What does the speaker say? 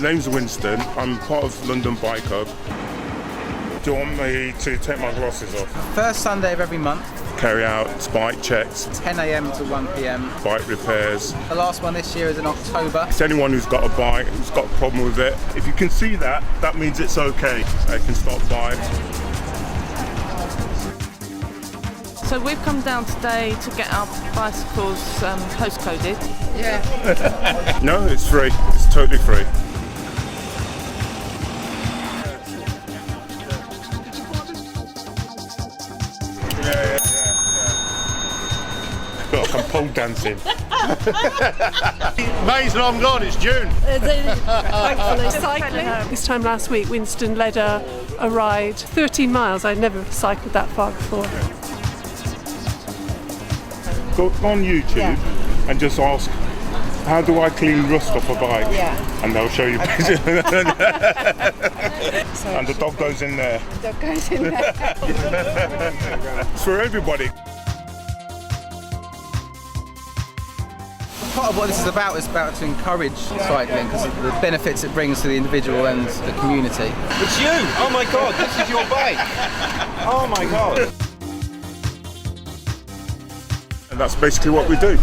Name's Winston. I'm part of London Bike Hub. Do you want me to take my glasses off? First Sunday of every month. Carry out bike checks, 10 a.m. to 1 p.m. bike repairs. The last one this year is in October. It's anyone who's got a bike, who's got a problem with it. If you can see that, that means it's okay. They can stop by. So we've come down today to get our bicycles postcoded. Yeah. No, it's free. It's totally free. Yeah. Got some pole dancing. May's long gone, it's June. Thankfully, cycling. This time last week, Winston led a ride 13 miles. I'd never cycled that far before. Go on YouTube and just ask, how do I clean rust off a bike? Yeah. And they'll show you. Okay. And the dog goes in there. The dog goes in there. It's for everybody. Part of what this is about to encourage cycling because of the benefits it brings to the individual and the community. It's you! Oh my god, this is your bike! Oh my god! And that's basically what we do.